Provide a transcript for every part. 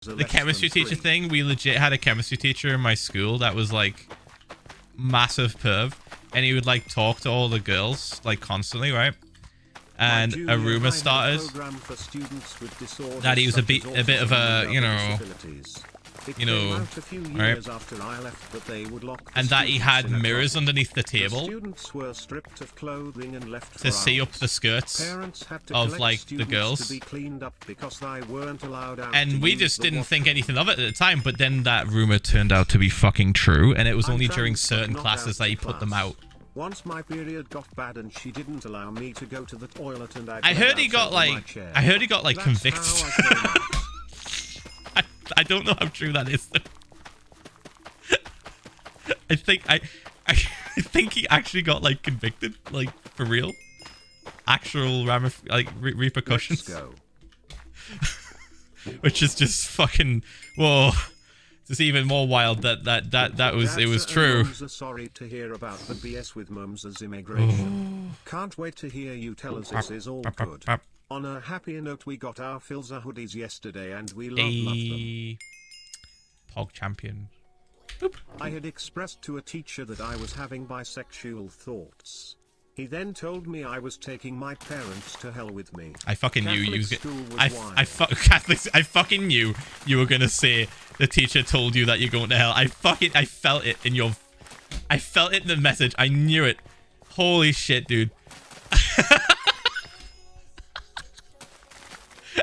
the chemistry teacher thing, we legit had a chemistry teacher in my school that was like massive perv, and he would like talk to all the girls like constantly, right? And a rumor started that he was a bit of a, right? And that he had mirrors underneath the table to see up the skirts of like the girls. And we just didn't think anything of it at the time, but then that rumor turned out to be fucking true, and it was only during certain classes that he put them out. Once my period got bad and she didn't allow me to go to the toilet, and I heard he got like convicted. I don't know how true that is. I think he actually got like convicted, like for real, actual repercussions. Let's go. Which is just fucking whoa. It's even more wild that was true. Sorry to hear about the BS with Mums's immigration. Can't wait to hear you tell us this is all good. On a happier note, we got our Filza hoodies yesterday and we love them. Pog champion. Boop. I had expressed to a teacher that I was having bisexual thoughts. He then told me I was taking my parents to hell with me. I fucking knew you. I fucking knew you were gonna say the teacher told you that you're going to hell. I felt it in your. I felt it in the message. I knew it. Holy shit, dude.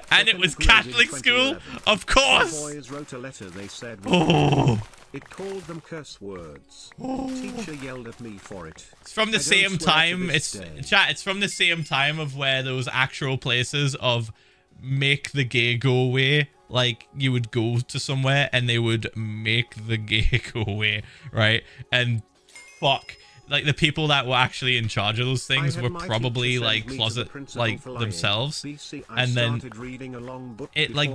And it was Catholic school, of course. The boys wrote a letter. They said. Oh. It called them curse words. Teacher yelled at me for it. It's from the same time. It's from the same time of where those actual places of make the gay go away. Like you would go to somewhere and they would make the gay go away, right? And fuck, like the people that were actually in charge of those things were probably like closet like themselves, and then it like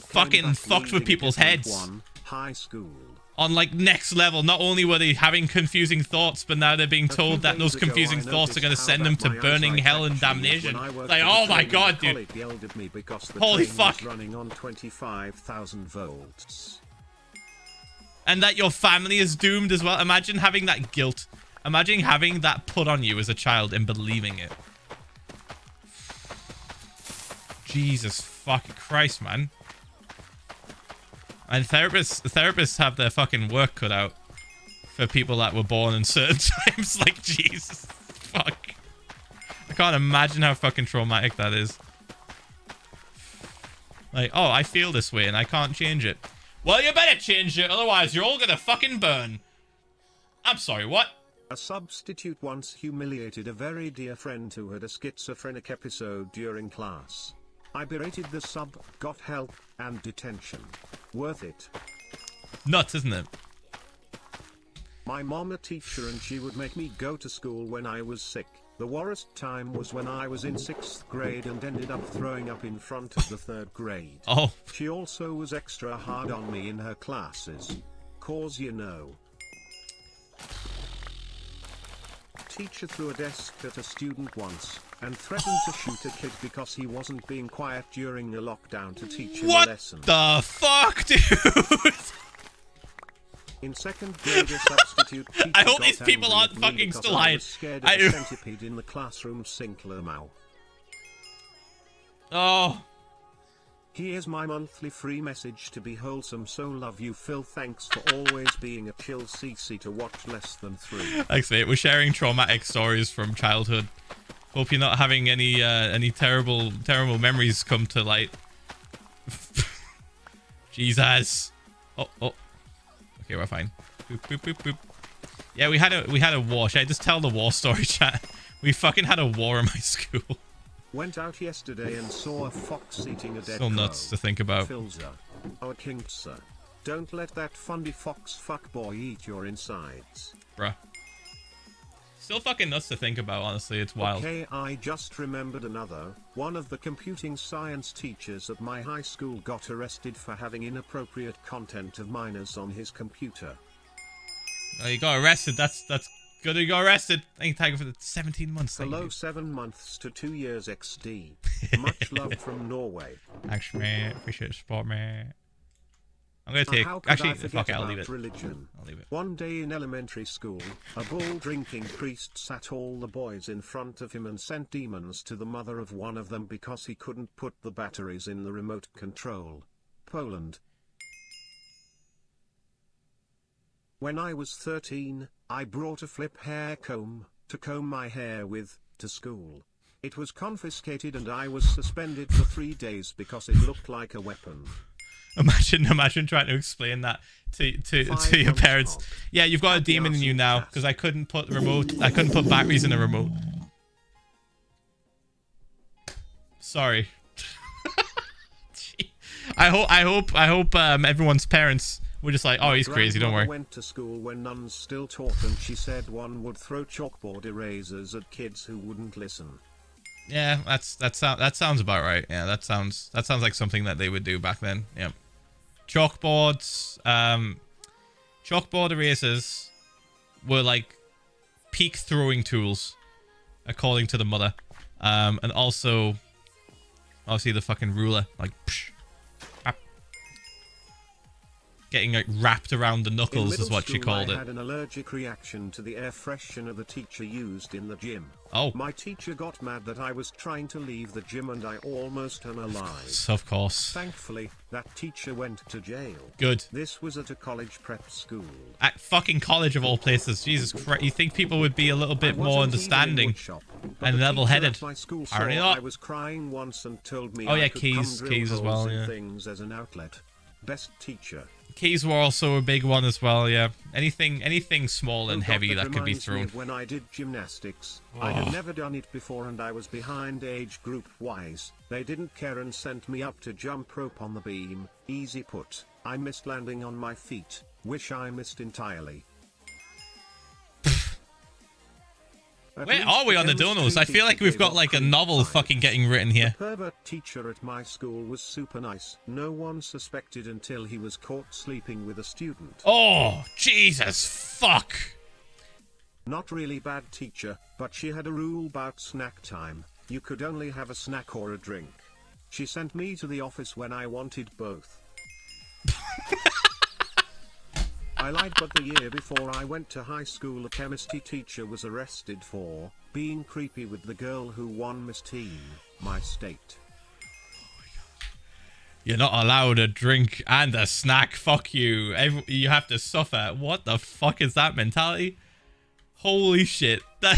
fucking fucked with people's heads. High school. On like next level, not only were they having confusing thoughts, but now they're being told that those confusing thoughts are going to send them to burning hell and damnation. Like, oh my god, dude! Holy fuck! Running on 25,000 volts. And that your family is doomed as well. Imagine having that guilt. Imagine having that put on you as a child and believing it. Jesus fucking Christ, man. And therapists have their fucking work cut out for people that were born in certain times. Like, Jesus. Fuck. I can't imagine how fucking traumatic that is. Like, oh, I feel this way and I can't change it. Well, you better change it, otherwise you're all gonna fucking burn. I'm sorry, what? A substitute once humiliated a very dear friend who had a schizophrenic episode during class. I berated the sub, got help, and detention. Worth it. Nuts, isn't it? My mom a teacher and she would make me go to school when I was sick. The worst time was when I was in 6th grade and ended up throwing up in front of the 3rd grade. Oh. She also was extra hard on me in her classes. Cause you know. Teacher threw a desk at a student once and threatened to shoot a kid because he wasn't being quiet during a lockdown to teach him a lesson. What the fuck, dude? In 2nd grade, a substitute teacher I hope these people aren't fucking still hiding. Scared of a centipede in the classroom sink. Oh. Here's my monthly free message to be wholesome. So love you, Phil. Thanks for always being a chill CC to watch less than 3. Thanks, mate. We're sharing traumatic stories from childhood. Hope you're not having any terrible memories come to light. Jesus. Oh. Okay, we're fine. Boop, boop, boop, boop. Yeah, we had a war. Should I just tell the war story, chat? We fucking had a war in my school. Went out yesterday and saw a fox eating a dead Still nuts to think about. Filza. Our kinksa. Don't let that fundy fox fuckboy eat your insides. Bruh. Still fucking nuts to think about, honestly. It's wild. Okay, I just remembered another. One of the computing science teachers at my high school got arrested for having inappropriate content of minors on his computer. Oh, you got arrested. That's good. You got arrested. Thank you for the 17 months. Hello, 7 months to 2 years XD. Much love from Norway. Thanks, mate. Appreciate the support, mate. I'm gonna take. How could Actually, I forget fuck it. I'll about leave it. religion? I'll leave it. One day in elementary school, a bull-drinking priest sat all the boys in front of him and sent demons to the mother of one of them because he couldn't put the batteries in the remote control. Poland. When I was 13, I brought a flip hair comb to comb my hair with to school. It was confiscated and I was suspended for 3 days because it looked like a weapon. Imagine trying to explain that to your parents. Talk. Yeah, you've got a demon in you now because I couldn't put batteries in a remote. Sorry. I hope everyone's parents were just like, oh, he's crazy, don't worry. I went to school when nuns still taught and she said one would throw chalkboard erasers at kids who wouldn't listen. Yeah, that sounds about right. Yeah, that sounds like something that they would do back then. Yeah. Chalkboards, chalkboard erasers were like peak throwing tools, according to the mother. And also, obviously the fucking ruler, like, psh, getting like wrapped around the knuckles is what she called it. I had an allergic reaction to the air freshener the teacher used in the gym. Oh. My teacher got mad that I was trying to leave the gym and I almost unalived. Of course. Thankfully, that teacher went to jail. Good. This was at a college prep school. At fucking college of all places. Jesus Christ. You think people would be a little bit more understanding and level-headed? Apparently not. I was crying once and told me oh yeah, I could keys as well, yeah. Things as an outlet. Best teacher. Keys were also a big one as well, yeah. Anything small and heavy that could be thrown. When I did gymnastics, I had never done it before and I was behind age group wise. They didn't care and sent me up to jump rope on the beam. Easy put. I missed landing on my feet. Wish I missed entirely. Where are we on the donos? I feel like we've got like a novel fucking getting written here. The pervert teacher at my school was super nice. No one suspected until he was caught sleeping with a student. Oh, Jesus, fuck. Not really bad teacher, but she had a rule about snack time. You could only have a snack or a drink. She sent me to the office when I wanted both. I lied, but the year before I went to high school a chemistry teacher was arrested for being creepy with the girl who won Miss Teen, my state. You're not allowed a drink and a snack, fuck you. You have to suffer. What the fuck is that mentality? Holy shit. That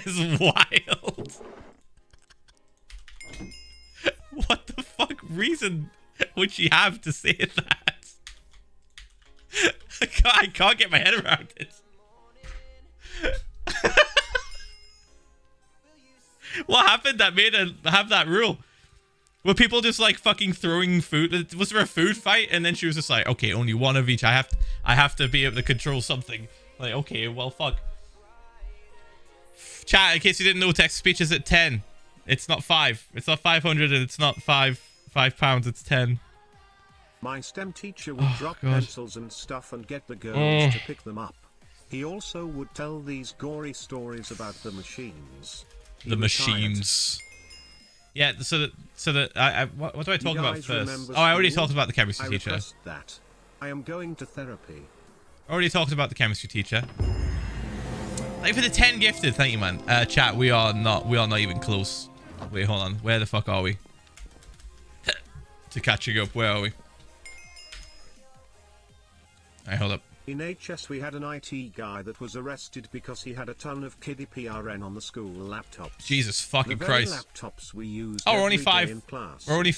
is wild. What the fuck reason would she have to say that? I can't get my head around it. What happened that made her have that rule? Were people just like fucking throwing food? Was there a food fight? And then she was just like, okay, only one of each. I have to be able to control something. Like, okay, well, fuck. Chat, in case you didn't know, text-to-speech is at 10. It's not 5. It's not 500 and it's not £5, it's 10. My STEM teacher would drop pencils and stuff and get the girls to pick them up. He also would tell these gory stories about the machines. The machines. Yeah, what do I talk about first? Oh, I already talked about the chemistry teacher. That. I am going to therapy. Already talked about the chemistry teacher. Like for the 10 gifted, thank you, man. Chat, we are not even close. Wait, hold on. Where the fuck are we? To catching up, where are we? Alright, hold up. In HS we had an IT guy that was arrested because he had a ton of kiddie PRN on the school laptops. Jesus fucking Christ. Laptops we used we're only 5. In class. We're only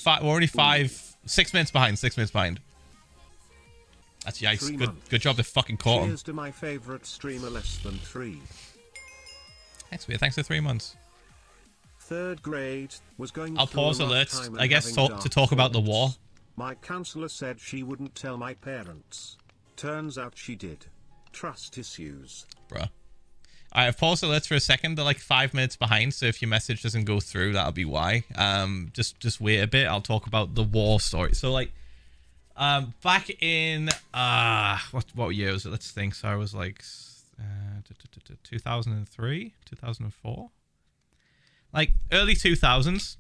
5. 6 minutes behind. 6 minutes behind. That's yikes. Good job they fucking caught him. Cheers to my favorite streamer less than 3. Thanks, mate. Thanks for 3 months. 3rd grade was going. I'll pause alerts. I guess to talk about the war. My counselor said she wouldn't tell my parents. Turns out she did. Trust issues. Bruh. I've paused alerts for a second. They're like 5 minutes behind, so if your message doesn't go through, that'll be why. Just wait a bit. I'll talk about the war story. So like, back in what year was it? Let's think. So I was like 2003, 2004, like early 2000s.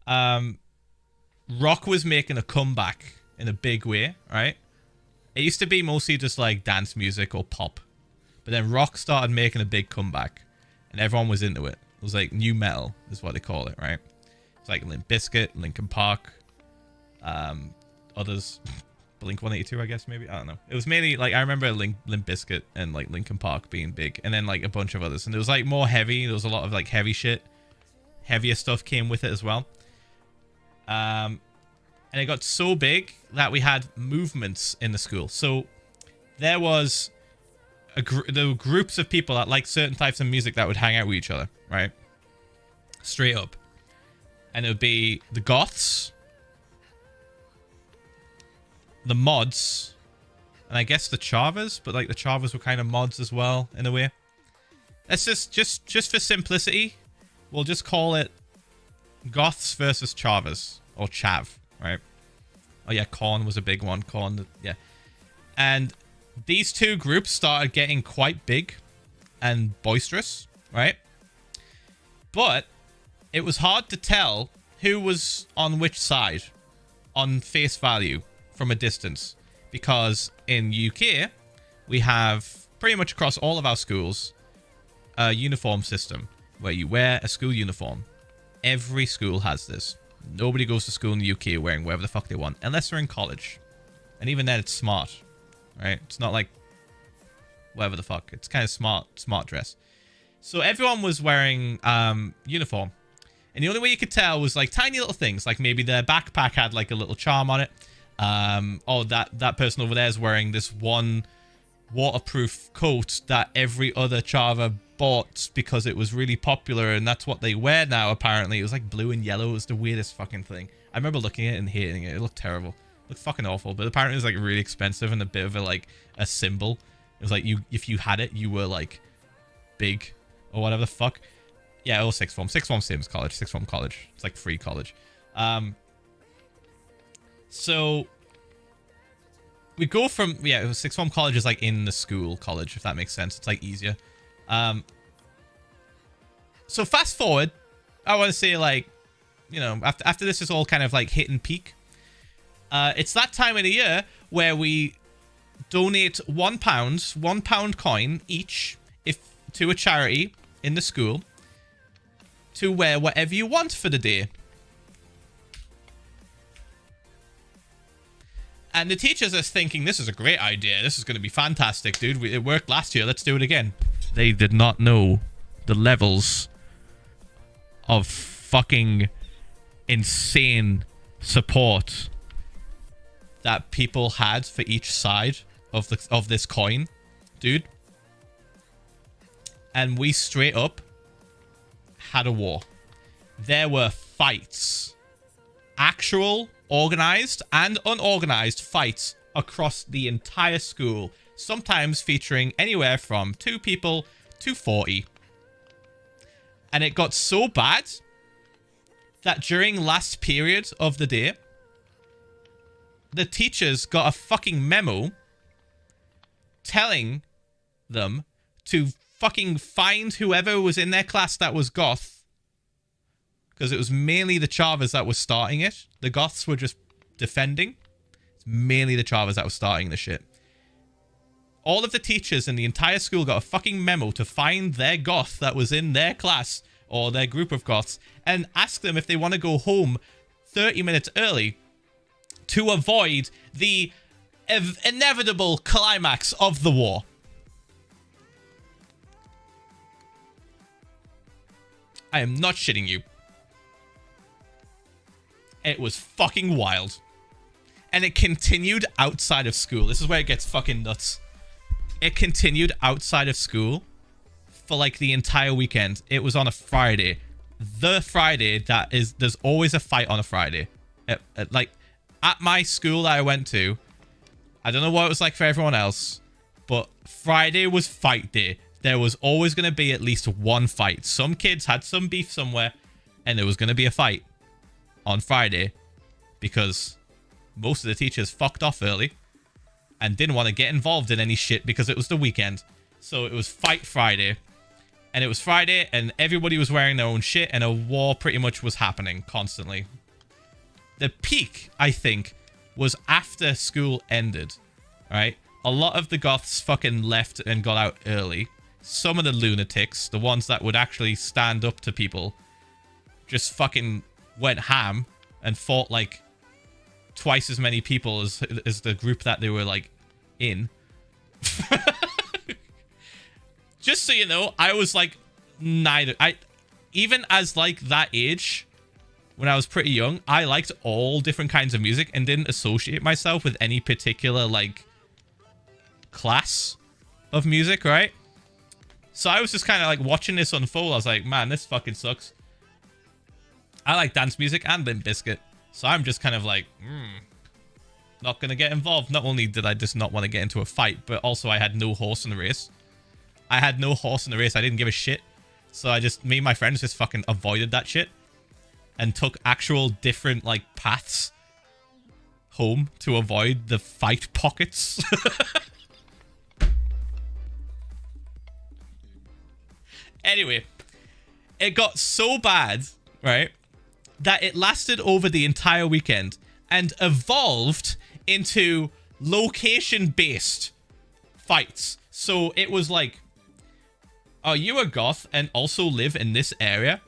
Rock was making a comeback in a big way, right? It used to be mostly just like dance music or pop. But then rock started making a big comeback. And everyone was into it. It was like new metal is what they call it, right? It's like Limp Bizkit, Linkin Park, others. Blink-182, I guess, maybe. I don't know. It was mainly like, I remember Limp Bizkit and like Linkin Park being big. And then like a bunch of others. And it was like more heavy. There was a lot of like heavy shit. Heavier stuff came with it as well. And it got so big that we had movements in the school. So there was there were groups of people that liked certain types of music that would hang out with each other, right? Straight up. And it would be the goths, the mods, and I guess the chavas, but like the chavas were kind of mods as well in a way. Let's just for simplicity, we'll just call it goths versus chavas, or chav, right? Oh yeah, Korn was a big one. Korn, yeah. And these two groups started getting quite big and boisterous, right? But it was hard to tell who was on which side on face value from a distance, because in UK we have pretty much across all of our schools a uniform system where you wear a school uniform. Every school has this. Nobody goes to school in the UK wearing whatever the fuck they want, unless they're in college. And even then, it's smart, right? It's not like whatever the fuck. It's kind of smart dress. So everyone was wearing uniform. And the only way you could tell was like tiny little things. Like maybe their backpack had like a little charm on it. Oh, that person over there is wearing this one waterproof coat that every other chava bought because it was really popular, and that's what they wear now, apparently. It was like blue and yellow. It was the weirdest fucking thing. I remember looking at it and hating it. It looked terrible. It looked fucking awful. But apparently it was like really expensive and a bit of a symbol. It was like if you had it, you were like big or whatever the fuck. Yeah, it was sixth form. Sixth form, same as college. Sixth form college. It's like free college. So we go from, yeah, sixth form college is like in the school college, if that makes sense. It's like easier. So fast forward, I want to say like, you know, after this is all kind of like hit and peak, it's that time of the year where we donate £1 coin each to a charity in the school to wear whatever you want for the day. And the teachers are thinking, this is a great idea. This is going to be fantastic, dude. It worked last year. Let's do it again. They did not know the levels of fucking insane support that people had for each side of this coin, dude. And we straight up had a war. There were fights. Actual organized and unorganized fights across the entire school, sometimes featuring anywhere from 2 people to 40. And it got so bad that during last period of the day, the teachers got a fucking memo telling them to fucking find whoever was in their class that was goth, because it was mainly the chavas that was starting it. The goths were just defending. It's mainly the chavas that was starting the shit. All of the teachers in the entire school got a fucking memo to find their goth that was in their class or their group of goths and ask them if they want to go home 30 minutes early to avoid the inevitable climax of the war. I am not shitting you. It was fucking wild. And it continued outside of school. This is where it gets fucking nuts. It continued outside of school for like the entire weekend. It was on a Friday. The Friday that is, there's always a fight on a Friday. Like at my school that I went to, I don't know what it was like for everyone else, but Friday was fight day. There was always going to be at least one fight. Some kids had some beef somewhere, and there was going to be a fight on Friday because most of the teachers fucked off early and didn't want to get involved in any shit because it was the weekend. So it was Fight Friday. And it was Friday, and everybody was wearing their own shit, and a war pretty much was happening constantly. The peak, I think, was after school ended. right? A lot of the goths fucking left and got out early. Some of the lunatics, the ones that would actually stand up to people, just fucking went ham and fought like twice as many people as the group that they were like in. Just so you know, I was like neither. Even as like that age, when I was pretty young, I liked all different kinds of music and didn't associate myself with any particular like class of music, right? So I was just kind of like watching this unfold. I was like, man, this fucking sucks. I like dance music and Limp Bizkit. So I'm just kind of like, not going to get involved. Not only did I just not want to get into a fight, but also I had no horse in the race. I didn't give a shit. So me and my friends just fucking avoided that shit. And took actual different like paths home to avoid the fight pockets. Anyway, it got so bad, right, that it lasted over the entire weekend and evolved into location-based fights. So it was like, are you a goth and also live in this area?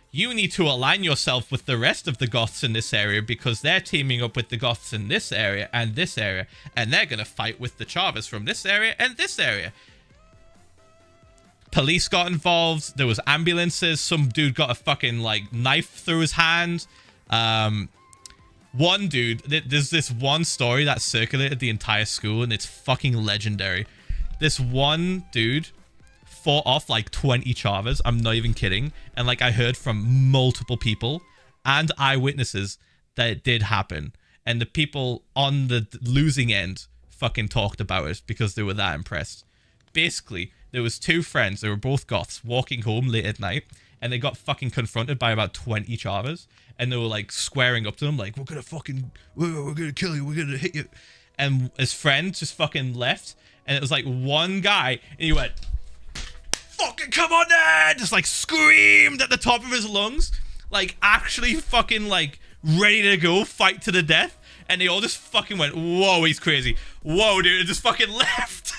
You need to align yourself with the rest of the goths in this area because they're teaming up with the goths in this area, and they're going to fight with the Chavas from this area and this area. Police got involved. There was ambulances. Some dude got a fucking like knife through his hand. One dude, there's this one story that circulated the entire school and it's fucking legendary. This one dude fought off like 20 Chavas. I'm not even kidding. And like I heard from multiple people and eyewitnesses that it did happen. And the people on the losing end fucking talked about it because they were that impressed. Basically, there was two friends, they were both goths, walking home late at night, and they got fucking confronted by about 20 Chavas, and they were like squaring up to them, like, we're gonna kill you, we're gonna hit you. And his friend just fucking left, and it was like one guy, and he went, fucking come on then! Just like screamed at the top of his lungs, like actually fucking like ready to go fight to the death, and they all just fucking went, whoa, he's crazy. Whoa, dude, and just fucking left.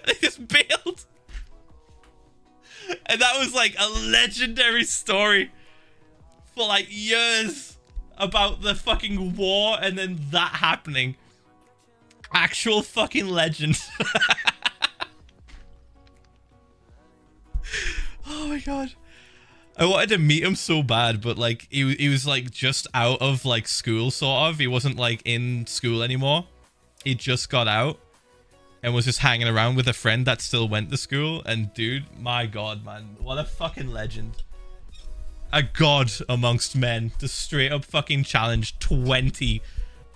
They just bailed. And that was like a legendary story for like years about the fucking war and then that happening. Actual fucking legend. Oh my god. I wanted to meet him so bad, but like he was like just out of like school sort of. He wasn't like in school anymore. He just got out. And was just hanging around with a friend that still went to school. And dude, my god, man. What a fucking legend. A god amongst men. To straight up fucking challenge 20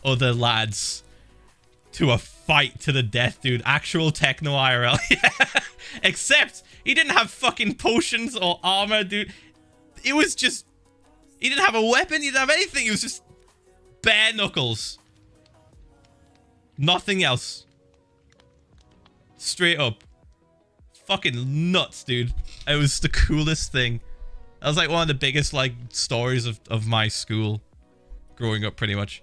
other lads to a fight to the death, dude. Actual techno IRL. Except he didn't have fucking potions or armor, dude. It was just... He didn't have a weapon. He didn't have anything. It was just bare knuckles. Nothing else. Straight up. Fucking nuts, dude. It was the coolest thing. That was like one of the biggest like stories of my school growing up, pretty much.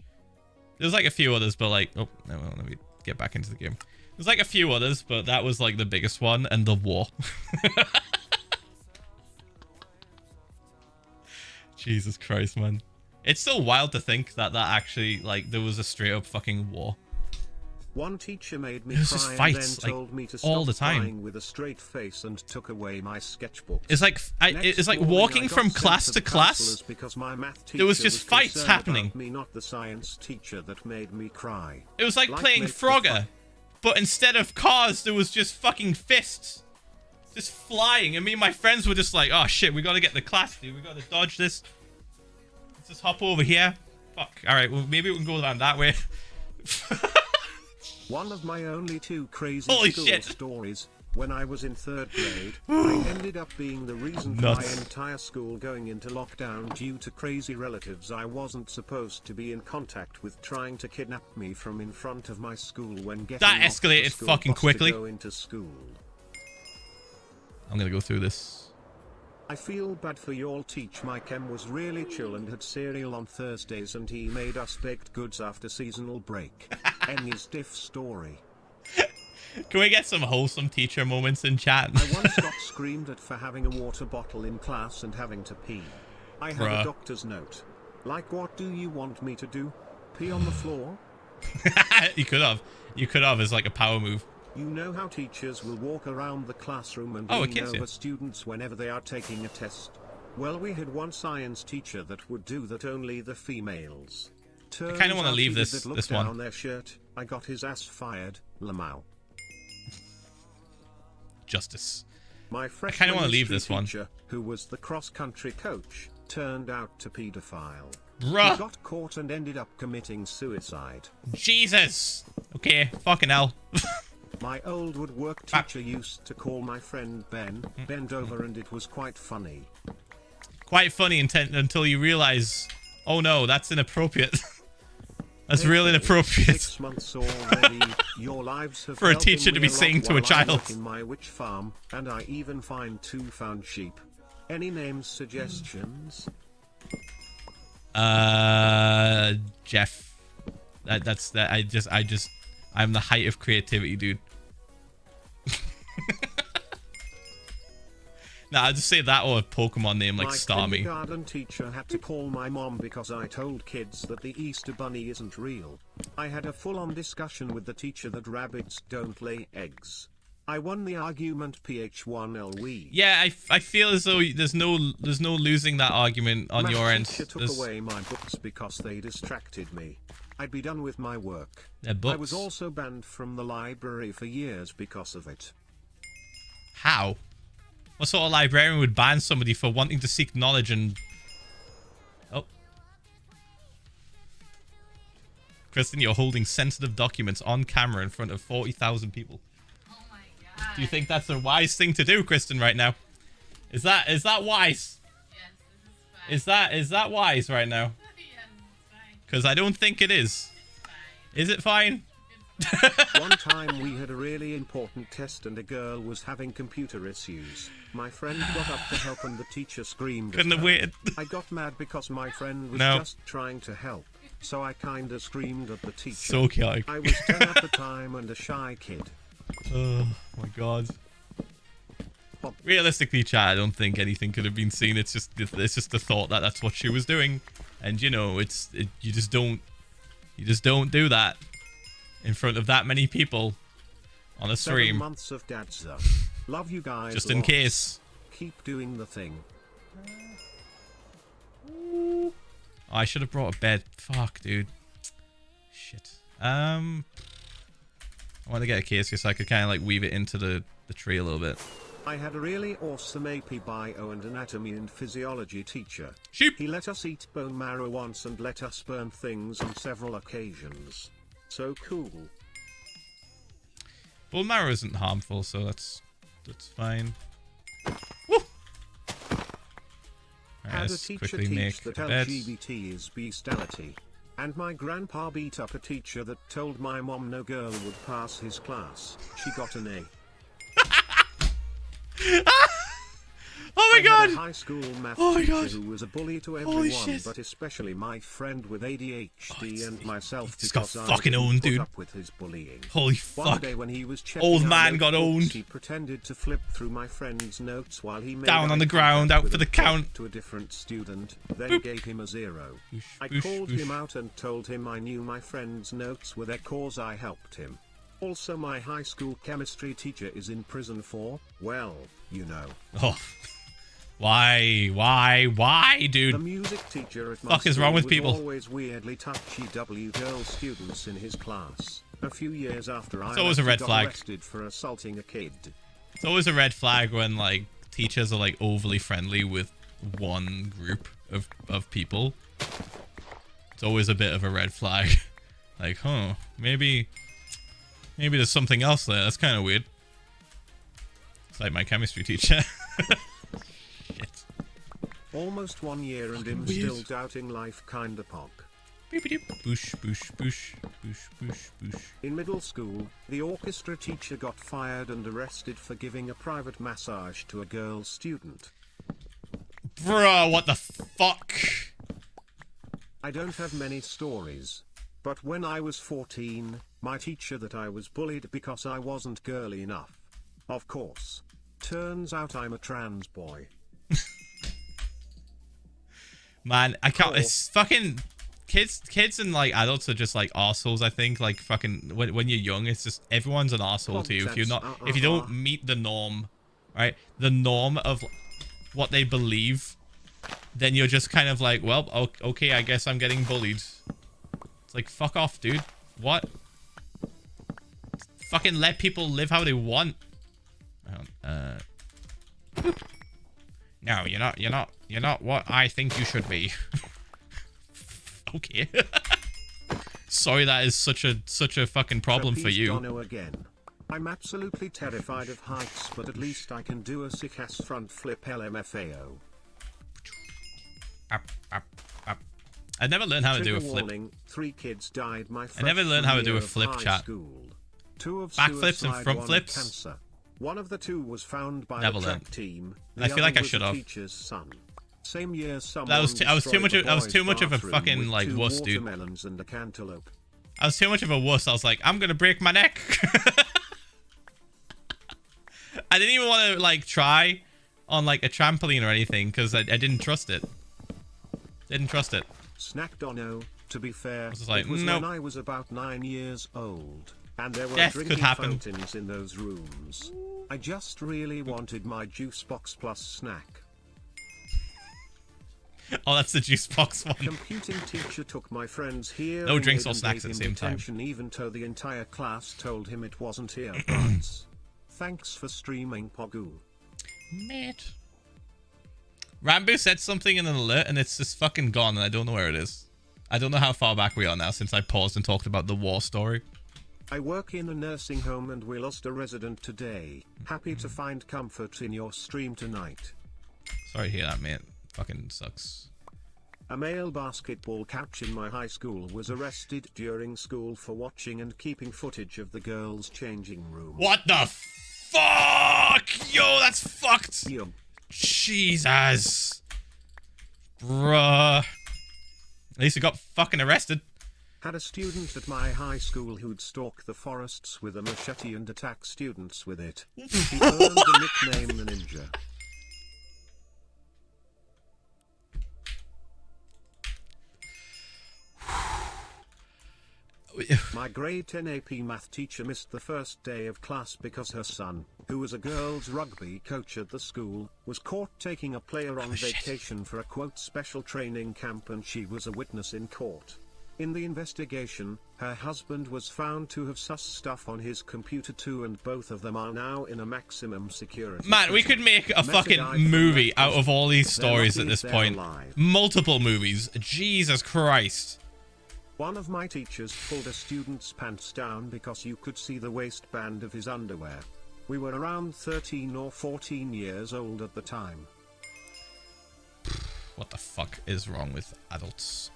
There was like a few others, but like, oh, no, let me get back into the game. There's like a few others, but that was like the biggest one, and the war. Jesus Christ, man. It's so wild to think that actually, like, there was a straight up fucking war. One teacher made me There's cry just fights, and then told like, me to all stop the time. crying with a straight face and took away my sketchbook. It's like it's like walking from class to class. Because my math teacher There was just fights happening. me, not the science teacher, that made me cry. It was like playing Frogger, but instead of cars, there was just fucking fists. Just flying. And me and my friends were just like, oh shit, we gotta get the class, dude. We gotta dodge this. Let's just hop over here. Fuck. Alright, well maybe we can go down that way. One of my only two crazy Holy school shit. stories, when I was in 3rd grade, I ended up being the reason for my entire school going into lockdown due to crazy relatives I wasn't supposed to be in contact with trying to kidnap me from in front of my school when getting That off the escalated school fucking bus quickly. to go into school. I'm gonna go through this. I feel bad for y'all. Teach my chem was really chill and had cereal on Thursdays, and he made us baked goods after seasonal break. Any stiff story. Can we get some wholesome teacher moments in chat? I once got screamed at for having a water bottle in class and having to pee. I had a doctor's note. Like, what do you want me to do? Pee on the floor? You could have. You could have as like a power move. You know how teachers will walk around the classroom and lean over students whenever they are taking a test? Well, we had one science teacher that would do that, only the females. I kind of want to leave this one. On their shirt. I got his ass fired. Lamau. Justice. My I kind of want to leave this one. Who was the cross-country coach, turned out to pedophile. Bruh. He got caught and ended up committing suicide. Jesus. Okay, fucking hell. My old woodwork teacher used to call my friend Ben, bend over, and it was quite funny. Quite funny until you realize, oh no, that's inappropriate. That's real inappropriate. 6 months already. Your lives have for a teacher to be saying to a child. In my witch farm, and I even find 2 found sheep. Any names suggestions? Jeff. That's that. I'm the height of creativity, dude. Nah, I'll just say that or a Pokemon name like Starmie. My kindergarten teacher had to call my mom because I told kids that the Easter Bunny isn't real. I had a full-on discussion with the teacher that rabbits don't lay eggs. I won the argument. PH1LW. Yeah, I feel as though there's no losing that argument on your end. Teacher took away my books because they distracted me. I'd be done with my work. Books. I was also banned from the library for years because of it. How? What sort of librarian would ban somebody for wanting to seek knowledge and... Oh. Kristen, you're holding sensitive documents on camera in front of 40,000 people. Oh my god. Do you think that's a wise thing to do, Kristen, right now? Is that wise? Yes, this is fine. Is that wise right now? Yes, it's fine. Because I don't think it is. It's fine. Is it fine? One time we had a really important test and a girl was having computer issues. My friend got up to help and the teacher screamed. Couldn't have waited. I got mad because my friend was just trying to help. So I kinda screamed at the teacher. So chaotic. I was 10 at the time and a shy kid. Oh my god. Realistically, chat, I don't think anything could have been seen. It's just the thought that that's what she was doing, and you know, you just don't do that in front of that many people on a stream. 7 months of Dadza. Love you guys. Just in case. Keep doing the thing. Oh, I should have brought a bed. Fuck, dude. Shit. I want to get a case so I could kind of like weave it into the tree a little bit. I had a really awesome AP Bio and Anatomy and Physiology teacher. Sheep. He let us eat bone marrow once and let us burn things on several occasions. So cool. Bone marrow isn't harmful, so that's fine. Woo! Had a teacher teach that LGBT is bestiality. And my grandpa beat up a teacher that told my mom no girl would pass his class. She got an A. Oh my god! I had a high school math teacher who was a bully to everyone, but especially my friend with ADHD and myself because I fucking owned, dude. put up with his bullying. Holy fuck! One day when he was checking old man got owned. He pretended to flip through my friend's notes while he made down on the ground, out for the count to a different student. Then Boop. gave him a 0. Boosh, I boosh, called boosh. him out and told him I knew my friend's notes were there cause I helped him. Also, my high school chemistry teacher is in prison for, well, you know. Oh. Why, dude? The music teacher at my fuck is wrong with people? Always weirdly touchy girl students in his class. A few years after It's always a red flag. Arrested for assaulting a kid. It's always a red flag when like teachers are like overly friendly with one group of people. It's always a bit of a red flag. Like, huh, maybe there's something else there. That's kind of weird. It's like my chemistry teacher. Shit. Almost 1 year and him still doubting life kinda pog. Boosh, boosh, boosh, boosh, boosh, boosh. In middle school, the orchestra teacher got fired and arrested for giving a private massage to a girl student. Bruh, what the fuck? I don't have many stories. But when I was 14, my teacher that I was bullied because I wasn't girly enough. Of course. Turns out I'm a trans boy. Man, I can't. It's fucking kids and like adults are just like assholes. I think like fucking when you're young, it's just everyone's an asshole to you if you're not if you don't meet the norm, right? The norm of what they believe, then you're just kind of like, well, okay, I guess I'm getting bullied. It's like, fuck off, dude. What? Fucking let people live how they want. No, you're not what I think you should be. Okay. Sorry, that is such a fucking problem for you. Again. I'm absolutely terrified of heights, but at least I can do a sick ass front flip LMFAO. Up. I never learned how to do a flip. Warning, 3 kids died my I never learned how to do a flip, chat. Back flips and front flips. Cancer. One of the 2 was found by never the learned. track team. I feel like I should have. Teacher's son. Same year, I was too much of a fucking like wuss, dude. And a cantaloupe. I was too much of a wuss. I was like, I'm gonna break my neck. I didn't even want to like try on like a trampoline or anything because I didn't trust it. Didn't trust it. Snack Dono, to be fair, like, it was nope. when I was about 9 years old, and there were Death drinking could happen. fountains in those rooms. I just really wanted my juice box plus snack. Oh, that's the juice box one. Computing teacher took my friend's hearing No drinks aid or and snacks gave at the him same time. detention even though the entire class told him it wasn't earbuds. Thanks for streaming, Pogu. Mate. Rambo said something in an alert and it's just fucking gone and I don't know where it is. I don't know how far back we are now since I paused and talked about the war story. I work in a nursing home and we lost a resident today. Happy to find comfort in your stream tonight. Sorry to hear that, mate. Fucking sucks. A male basketball coach in my high school was arrested during school for watching and keeping footage of the girls' changing room. What the fuck? Yo, that's fucked. Yup. Jesus. Bruh. At least he got fucking arrested. Had a student at my high school who'd stalk the forests with a machete and attack students with it. He earned the nickname the Ninja. My grade 10 AP math teacher missed the first day of class because her son, who was a girls rugby coach at the school, was caught taking a player on vacation for a quote special training camp and she was a witness in court. In the investigation, her husband was found to have sus stuff on his computer too and both of them are now in a maximum security. Man, we could make a fucking movie out of all these stories at this point. Multiple movies. Jesus Christ. One of my teachers pulled a student's pants down because you could see the waistband of his underwear. We were around 13 or 14 years old at the time. What the fuck is wrong with adults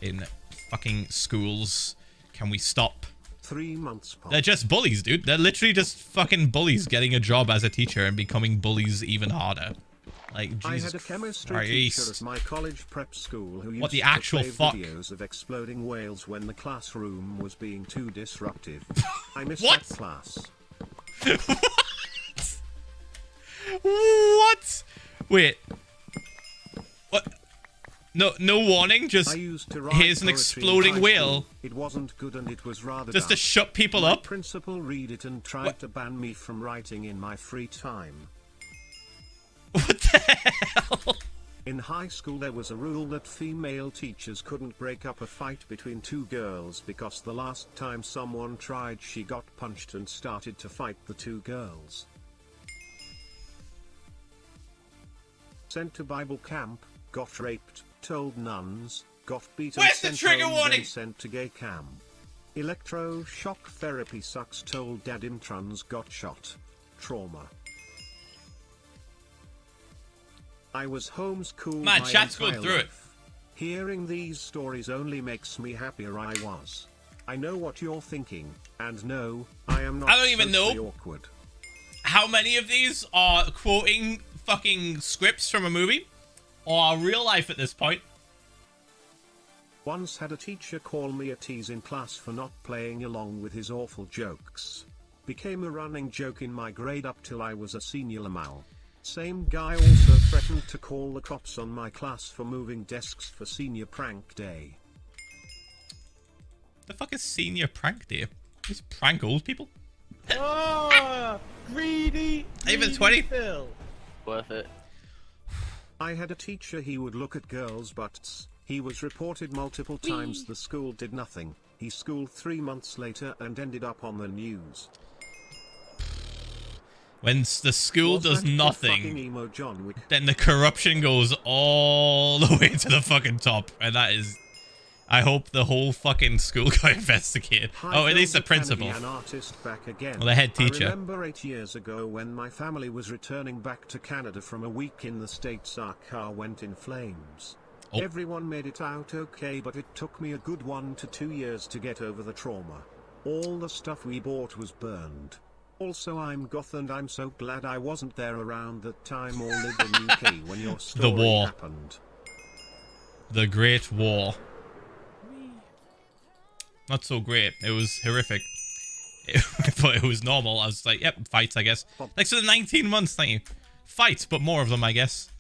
in fucking schools? Can we stop? 3 months past. They're just bullies, dude. They're literally just fucking bullies getting a job as a teacher and becoming bullies even harder. Like, Jesus I had a chemistry Christ. teacher at my college prep school who used What the to actual play fuck? videos of exploding whales when the classroom was being too disruptive. I missed What? that class. What? Wait. What? No warning, just I used to write here's an poetry in exploding high whale. school. It wasn't good and it was rather Just to dark. shut people My up? principal read it and tried What? to ban me from writing in my free time. What the hell? In high school there was a rule that female teachers couldn't break up a fight between 2 girls because the last time someone tried she got punched and started to fight the 2 girls. Sent to Bible camp, got raped, told nuns, got beaten, Where's the sent trigger home, warning? then sent to gay camp. Electroshock therapy sucks, told dad introns got shot. Trauma. I was homeschooled Man, my chat's going entire through it. life. Hearing these stories only makes me happier I was. I know what you're thinking, and no, I am not I don't even socially know. awkward. How many of these are quoting fucking scripts from a movie? or real life at this point. Once had a teacher call me a tease in class for not playing along with his awful jokes. Became a running joke in my grade up till I was a senior Lamal. Same guy also threatened to call the cops on my class for moving desks for senior prank day. The fuck is senior prank day? Just prank old people? Oh, greedy. Even 20? Phil. Worth it. I had a teacher, he would look at girls' butts. He was reported multiple times. The school did nothing. He schooled 3 months later and ended up on the news. When the school Was does that the nothing, fucking emo John Wick? then the corruption goes all the way to the fucking top. And that is... I hope the whole fucking school got investigated. Oh, at least the principal. An artist back again. Well, the head teacher. I remember 8 years ago when my family was returning back to Canada from a week in the States, our car went in flames. Oh. Everyone made it out okay, but it took me a good 1 to 2 years to get over the trauma. All the stuff we bought was burned. Also, I'm goth and I'm so glad I wasn't there around that time or lived in UK when your story war. happened. The Great War. Not so great. It was horrific. But it was normal. I was like, yep, fights, I guess. Thanks for the 19 months, thank you. Fights, but more of them, I guess.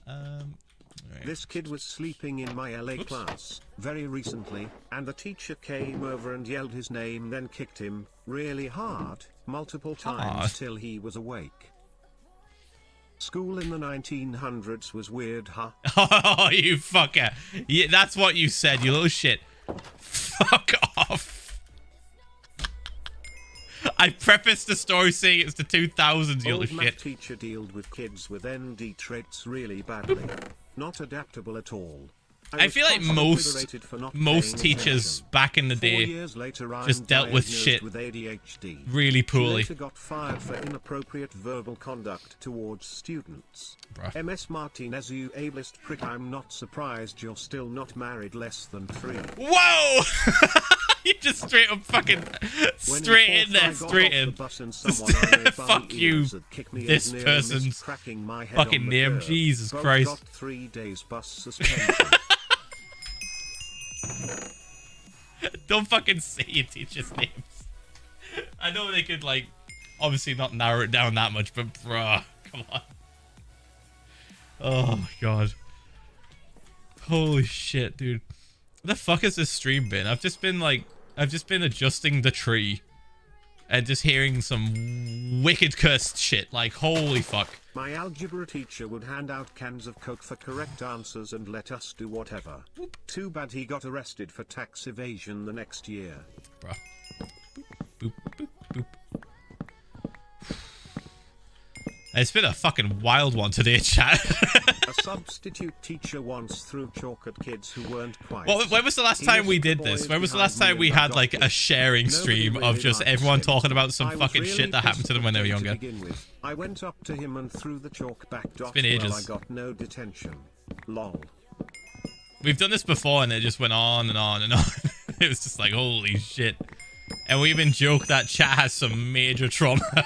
Right. This kid was sleeping in my LA class very recently, and the teacher came over and yelled his name, then kicked him really hard, multiple times till he was awake. School in the 1900s was weird, huh? Oh, you fucker. Yeah, that's what you said, you little shit. Fuck off. I prefaced the story saying it's the 2000s, you Old little math shit. teacher dealt with kids with ND traits really badly. Not adaptable at all. I feel like most teachers back in the day just dealt with shit with ADHD. really poorly. Later got fired for inappropriate verbal conduct towards students. Bruh. MS Martinez, you ableist prick, I'm not surprised you're still not married less than 3. Whoa! You just straight up fucking straight in there, straight in. Fuck you, this person's fucking name, Jesus Christ. Got 3 days bus suspension. Don't fucking say your teachers' names. I know they could, like, obviously not narrow it down that much, but bruh, come on. Oh my god. Holy shit, dude. What the fuck has this stream been? I've just been adjusting the tree and just hearing some wicked cursed shit. Like, holy fuck. My algebra teacher would hand out cans of Coke for correct answers and let us do whatever. Too bad he got arrested for tax evasion the next year. Bruh. Boop, boop, boop. It's been a fucking wild one today, chat. A substitute teacher once threw chalk at kids who weren't quiet. Well, when was the last time we did this? When was the last time we had like a sharing stream of just everyone talking about some fucking shit that happened to them when they were younger? I went up to him and threw the chalk back. It's been ages. Well, I got no detention. Lol. We've done this before and it just went on and on and on. It was just like, holy shit. And we even joked that chat has some major trauma.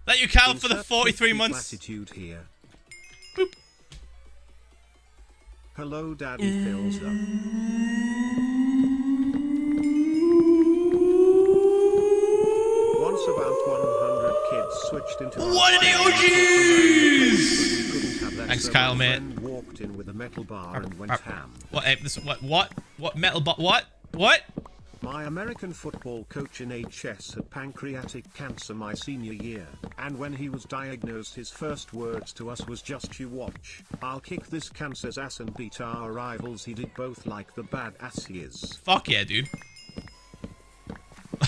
That you count for the 43 months. Latitude here. Boop. Hello, Daddy fills up. Once about 100 kids switched into What are the OGs? Thanks, Kyle, mate. Walked in with a metal bar and went ham. What metal bar? What? My American football coach in HS had pancreatic cancer my senior year, and when he was diagnosed his first words to us was just you watch, I'll kick this cancer's ass and beat our rivals. He did both like the badass he is. Fuck yeah, dude.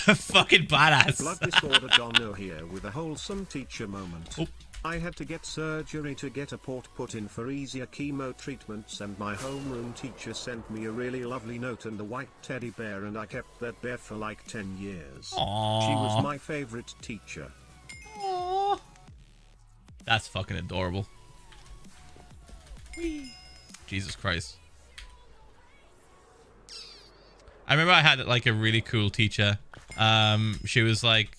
Fucking badass. Blood disorder Dono here with a wholesome teacher moment. Oh. I had to get surgery to get a port put in for easier chemo treatments, and my homeroom teacher sent me a really lovely note and a white teddy bear, and I kept that bear for like 10 years. Aww. She was my favorite teacher. Aww. That's fucking adorable. Whee. Jesus Christ. I remember I had like a really cool teacher. She was like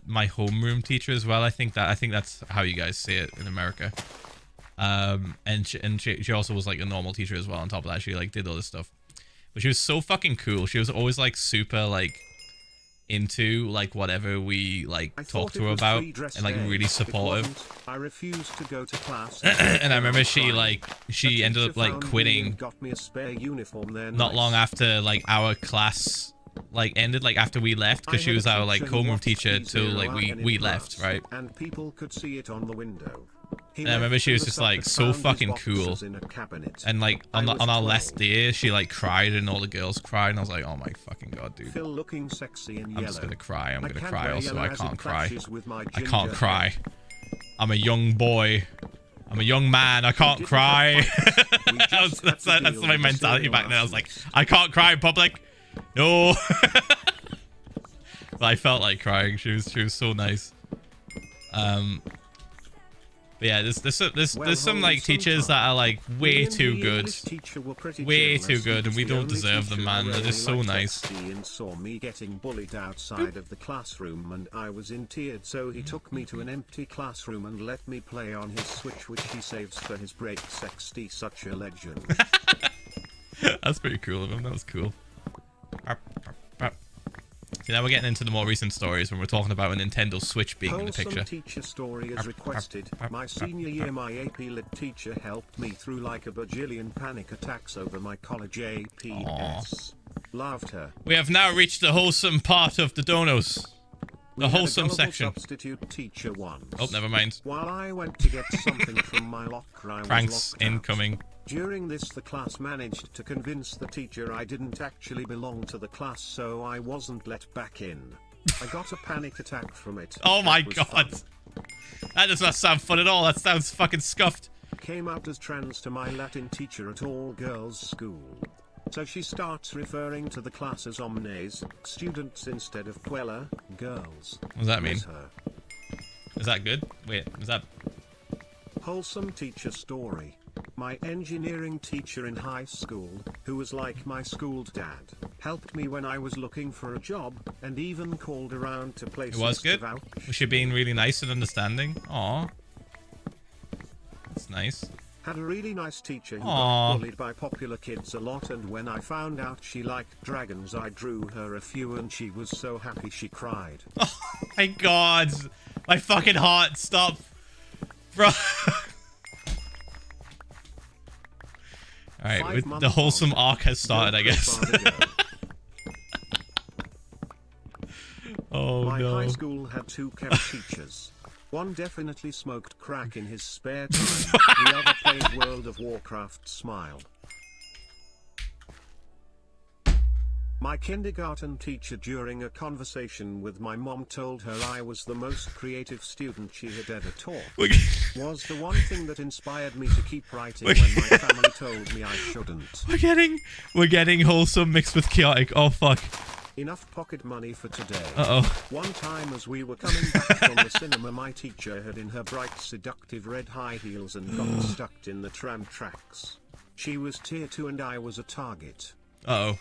my homeroom teacher as well. I think that's how you guys say it in America. And she also was like a normal teacher as well. On top of that, she like did other stuff, but she was so fucking cool. She was always like super like into like whatever we like talked to her about, and like really supportive. I refused to go to class. And I remember she ended up like quitting got me a spare uniform there. not long after like our class like ended, like after we left, because she was our like homeroom teacher till like we left, right? And people could see it on the window. And I remember she was just like so fucking cool, and like on our last day she like cried and all the girls cried, and I was like, oh my fucking god, dude, Phil looking sexy and I'm just gonna cry. I'm gonna cry. wear Also, yellow I as it can't cry. clashes with my I can't ginger cry. hair. I'm a young boy. I'm a young man. I can't cry. That's my mentality back then. I was like, I can't cry in public. No. But I felt like crying. She was so nice. But yeah, there's some like teachers that are like way too good, way too good, and we don't deserve them, man. They're just so nice. And saw me getting bullied outside of the classroom, and I was in tears, so he took me to an empty classroom and let me play on his Switch, which he saves for his break. Sexty, such a legend. That's pretty cool of him. That was cool. See, now we're getting into the more recent stories when we're talking about a Nintendo Switch being in the picture. Teacher story as requested. My senior year, my AP Lit teacher helped me through like a bajillion panic attacks over my college APS. Loved her. We have now reached the wholesome part of the donos. The wholesome section. Substitute teacher once. Oh, never mind. While I went to get something from my locker, I was Pranks locked out. incoming. During this, the class managed to convince the teacher I didn't actually belong to the class, so I wasn't let back in. I got a panic attack from it. Oh my was god. fun. That does not sound fun at all. That sounds fucking scuffed. Came out as trans to my Latin teacher at all girls school. So she starts referring to the class as omnes, students instead of quella, girls. What does that mean? Miss her. Is that good? Wait, is that... Wholesome teacher story. My engineering teacher in high school, who was like my school dad, helped me when I was looking for a job, and even called around to places It was good? to vouch. Was she being really nice and understanding? Aw. That's nice. Had a really nice teacher who Aww. got bullied by popular kids a lot, and when I found out she liked dragons, I drew her a few and she was so happy she cried. Oh my god. My fucking heart. Stop. Bro. Alright, the wholesome arc has started, I guess. Oh My no. high school had two chem teachers. One definitely smoked crack in his spare time. The other played World of Warcraft. Smile. My kindergarten teacher, during a conversation with my mom, told her I was the most creative student she had ever taught. Was the one thing that inspired me to keep writing when my family told me I shouldn't. We're getting wholesome mixed with chaotic. Oh fuck. Enough pocket money for today. Uh-oh. One time as we were coming back from the cinema, my teacher had in her bright seductive red high heels and got stuck in the tram tracks. She was tier 2 and I was a target. Uh-oh.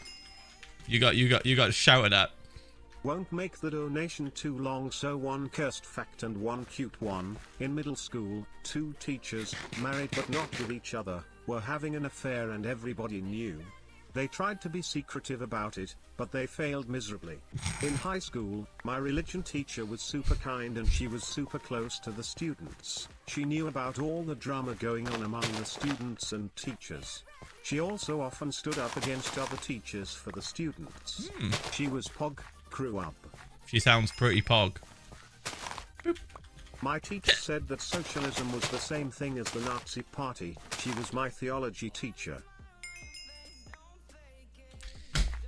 You got shouted at. Won't make the donation too long, so one cursed fact and one cute one. In middle school, two teachers, married but not with each other, were having an affair and everybody knew. They tried to be secretive about it, but they failed miserably. In high school, my religion teacher was super kind and she was super close to the students. She knew about all the drama going on among the students and teachers. She also often stood up against other teachers for the students. She was Pog, crew up. She sounds pretty pog. Boop. My teacher said that socialism was the same thing as the Nazi Party. She was my theology teacher.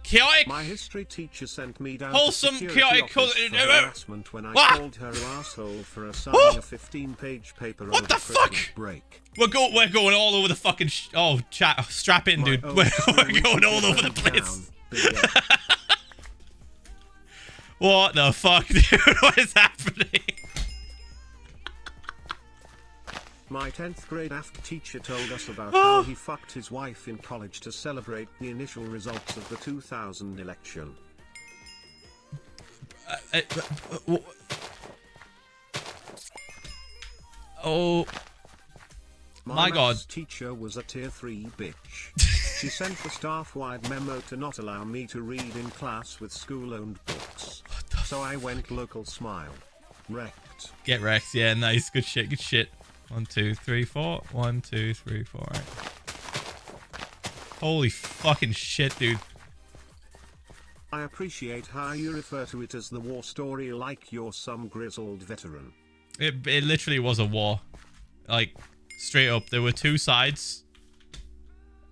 Chaotic. My history teacher sent me down Wholesome, to chaotic, office for harassment when I called her asshole for assigning a 15-page paper over the fuck? Christmas break. We're going all over the fucking chat. Strap in, dude. We're going all over the place. What the fuck, dude? What is happening? My 10th grade AFC teacher told us about how he fucked his wife in college to celebrate the initial results of the 2000 election. My God. maths teacher was a tier 3 bitch. She sent the staff-wide memo to not allow me to read in class with school-owned books. So I went local smile. Wrecked. Get wrecked. Yeah, nice. Good shit. Good shit. 1, 2, 3, 4. 1, 2, 3, 4. All right. Holy fucking shit, dude. I appreciate how you refer to it as the war story like you're some grizzled veteran. It literally was a war. Like, straight up. There were two sides.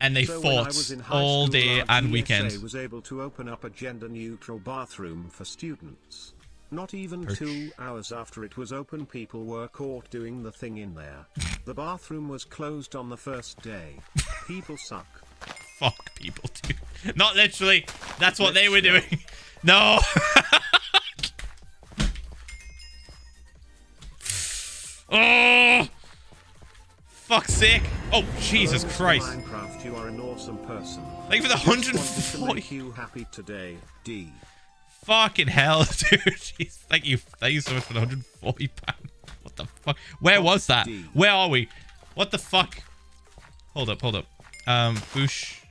And they So when I fought was in high all school, day our and DSA weekend. was able to open up a gender-neutral bathroom for students. Not even Perch. 2 hours after it was open, people were caught doing the thing in there. The bathroom was closed on the first day. People suck. Fuck people, dude. Not literally. That's what they were Let's go. doing. No. Oh. Fuck's sake. Oh, Jesus Hello, Mr. Christ. Minecraft, you are an awesome person. Thank you for the Just wanted to 140. make you happy today, D. Fucking hell, dude. Jeez, thank you so much for the 140 pounds. What the fuck? Where was that? D. Where are we? What the fuck? Hold up. Boosh.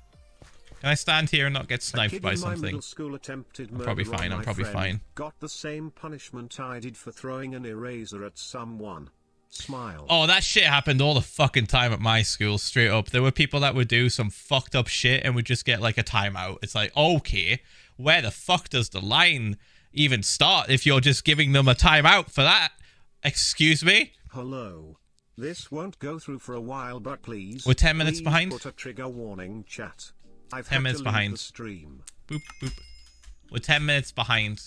Can I stand here and not get A sniped kid by in my something? middle school attempted murder probably on fine, I'm my probably friend, fine. Got the same punishment I did for throwing an eraser at someone. Smile. Oh, that shit happened all the fucking time at my school, straight up. There were people that would do some fucked up shit and would just get like a timeout. It's like, okay, where the fuck does the line even start if you're just giving them a timeout for that? Excuse me? Hello. This won't go through for a while, but please. We're 10 minutes please behind? Put a trigger warning, chat. I've 10 had minutes to leave behind. the stream. Boop, boop. We're 10 minutes behind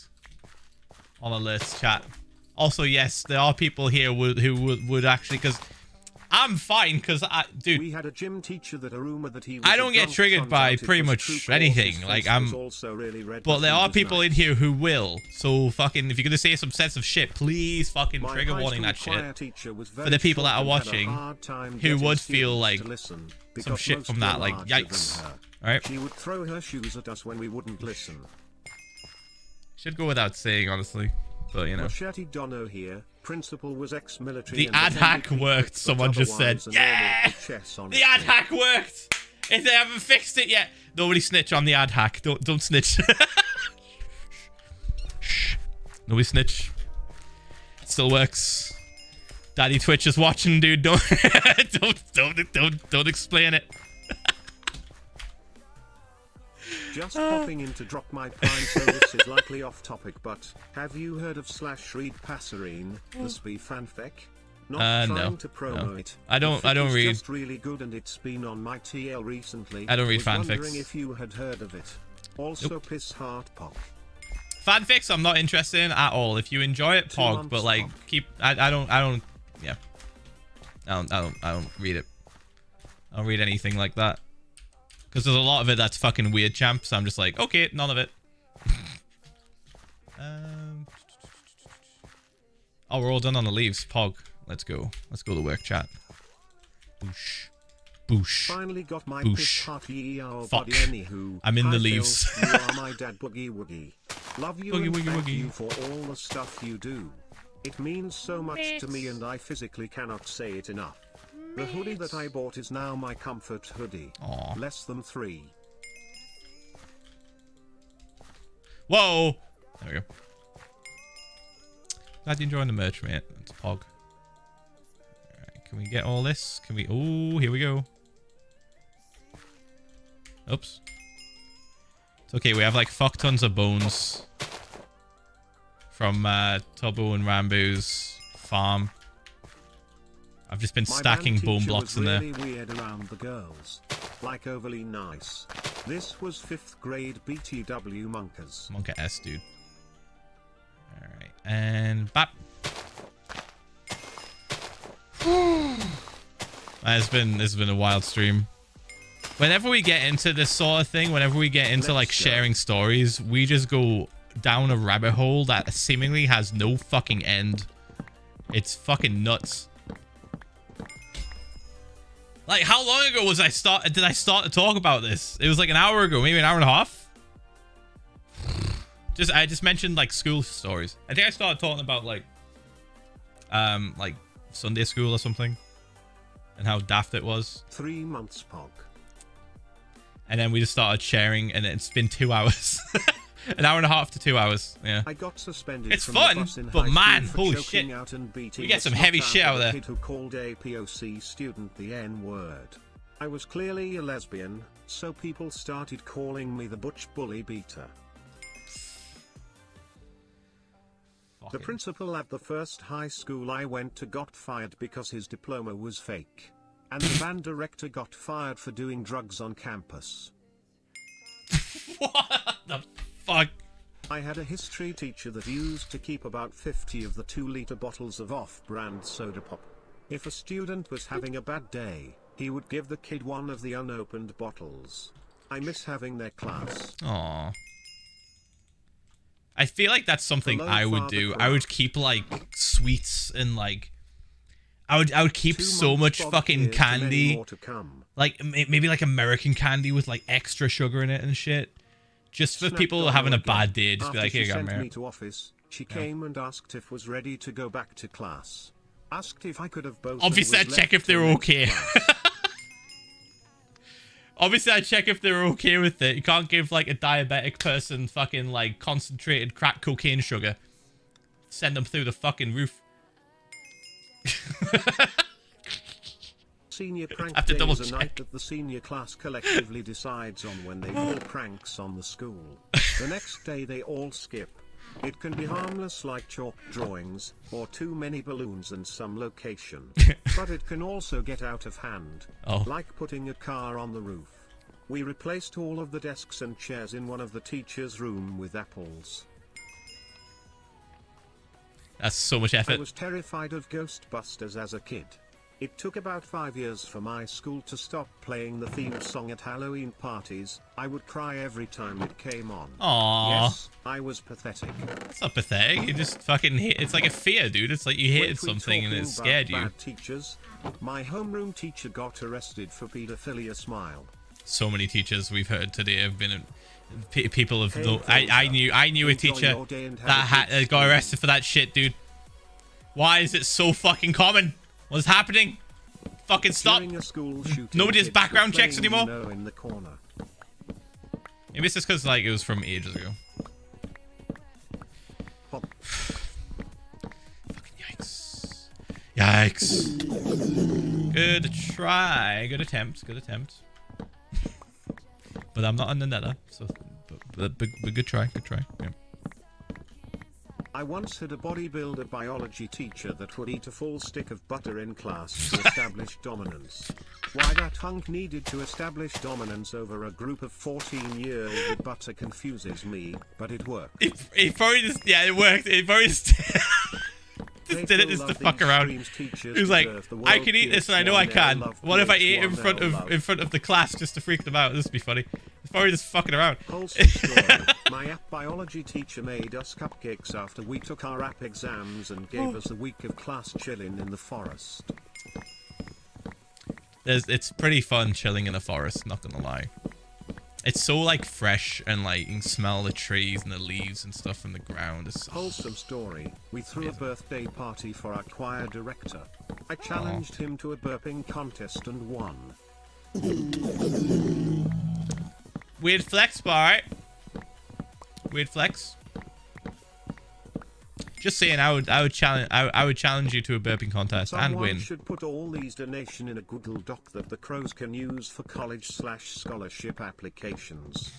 on alerts, chat. Also, yes, there are people here who would actually, because I'm fine, because dude, We had a gym teacher that a rumor that he was I a don't get drunk triggered turns by out it pretty was much true, but anything. his Like, face I'm- was also really red, but there he are was people nice. in here who will. So fucking, if you're gonna say some sensitive shit, please fucking My trigger high warning school that shit. choir teacher was very For the people short that are and had a watching hard time who getting would feel students like to listen some because shit most from were that, like, larger than yikes. her. Alright? She would throw her shoes at us when we wouldn't listen. Should go without saying, honestly. But, you know. Machete Dono here. Principal was ex-military. The and ad attended hack PPEC, worked, but someone just said. otherwise a normal Yeah! chess on The his ad feet. hack worked! If they haven't fixed it yet. Nobody snitch on the ad hack. Don't snitch. Shh. Nobody snitch. It still works. Daddy Twitch is watching, dude. Don't don't explain it. Just popping in to drop my prime, so this is likely off topic, but have you heard of /read Passerine, the spy fanfic? Not No, trying to promo no. it. I don't The fic is read. just really good and it's been on my TL recently. I don't read Was fanfics. wondering if you had heard of it. Also piss heart pop. Fanfics I'm not interested in at all. If you enjoy it, 2 pog, months but like pog. keep I don't yeah. I don't read it. I don't read anything like that. Because there's a lot of it that's fucking weird, champ. So I'm just like, okay, none of it. Oh, we're all done on the leaves. Pog. Let's go. Let's go to work, chat. Boosh. Boosh. Finally got my Boosh. piss heart our Fuck. body anywho. I'm in the Hi, leaves. Phil, you are my dad boogie woogie. Love you Boogie, and woogie, thank woogie. you for all the stuff you do. It means so much to me and I physically cannot say it enough. The hoodie that I bought is now my comfort hoodie. Aw. Less than 3. Whoa. There we go. Glad you're enjoying the merch, mate. It's Pog. Alright, can we get all this? Can we... Oh, here we go. Oops. It's okay, we have like fuck tons of bones. From Tubbo and Rambo's farm. I've just been My stacking band bone teacher blocks was in there. really weird around the girls. Like overly nice. This was 5th grade BTW Monkers. Monka S, dude. Alright, and bap. This has been a wild stream. Whenever we get into this sort of thing, whenever we get into like Let's go. sharing stories, we just go down a rabbit hole that seemingly has no fucking end. It's fucking nuts. Like, how long ago did I start to talk about this? It was like an hour ago, maybe an hour and a half. I just mentioned like school stories. I think I started talking about like Sunday school or something. and how daft it was. 3 months, Pog. And then we just started sharing, and it's been 2 hours. An hour and a half to 2 hours. Yeah. I got suspended. It's from fun, the bus in but high man, school for holy choking shit. out and beating We get the some snot heavy shit out of there. a kid who called a POC student the N-word. I was clearly a lesbian, so people started calling me the butch bully beater. The principal at the first high school I went to got fired because his diploma was fake. And the band director got fired for doing drugs on campus. What the fuck? I had a history teacher that used to keep about 50 of the 2-liter bottles of off-brand soda pop. If a student was having a bad day, he would give the kid one of the unopened bottles. I miss having their class. Aww. I feel like that's something I would do. I would keep like sweets and like I would keep so much fucking candy, like maybe like American candy with like extra sugar in it and shit, just for people having a bad day. Just be like, here you go, man. To office, she came and asked if was ready to go back to class. Asked if I could have both. Obviously, I'd check if they were okay. Obviously, I check if they're okay with it. You can't give, like, a diabetic person fucking, like, concentrated crack cocaine sugar. Send them through the fucking roof. Senior prank have to day double is a check. night that the senior class collectively decides on when they pull pranks on the school. The next day they all skip. It can be harmless like chalk drawings, or too many balloons in some location. But it can also get out of hand, like putting a car on the roof. We replaced all of the desks and chairs in one of the teachers' room with apples. That's so much effort. I was terrified of Ghostbusters as a kid. It took about 5 years for my school to stop playing the theme song at Halloween parties. I would cry every time it came on. Aww. Yes, I was pathetic. That's not pathetic. You just fucking hate. It's like a fear, dude. It's like you hated something and it scared you. Bad teachers. My homeroom teacher got arrested for pedophilia. Smile. So many teachers we've heard today have been people have. I knew a teacher that got arrested for that shit, dude. Why is it so fucking common? What's happening? Fucking stop. Nobody has background checks anymore. In the corner. Maybe it's just because like it was from ages ago. Fucking yikes. Yikes. Good try. Good attempt. Good attempt. But I'm not on the nether, so but good try. Good try. Yeah. I once had a bodybuilder biology teacher that would eat a full stick of butter in class to establish dominance. Why that hunk needed to establish dominance over a group of 14-year-olds with butter confuses me, but it worked. It probably just, yeah, it worked. It probably just, just did it just to fuck around. He was like, I can eat this and I know I can. What if I ate it in front of the class just to freak them out? This would be funny. It's probably just fucking around. Wholesome story. My app biology teacher made us cupcakes after we took our app exams and gave us a week of class chilling in the forest. It's pretty fun chilling in a forest, not gonna lie. It's so like fresh and like you can smell the trees and the leaves and stuff from the ground. It's wholesome story. We threw a birthday party for our choir director. I challenged him to a burping contest and won. Weird flex, but alright. Weird flex. Just saying, I would challenge you to a burping contest and win. Someone should put all these donations in a Google Doc that the crows can use for college/scholarship applications.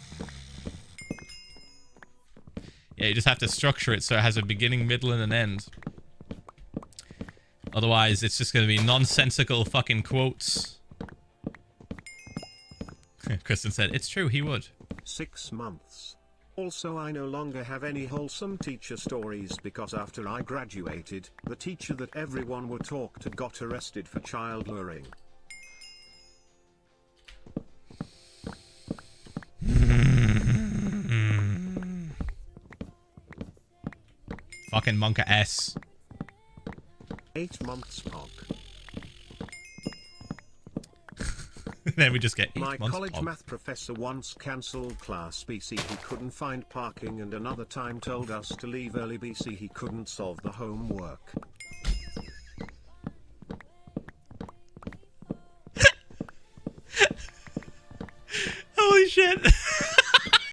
Yeah, you just have to structure it so it has a beginning, middle, and an end. Otherwise, it's just going to be nonsensical fucking quotes. Kristen said, it's true, he would. 6 months. Also, I no longer have any wholesome teacher stories because after I graduated, the teacher that everyone would talk to got arrested for child luring. Fucking Monka S. 8 months, Pog. Then we just get 8 My months college Pog. math professor once cancelled class BC he couldn't find parking and another time told us to leave early BC he couldn't solve the homework.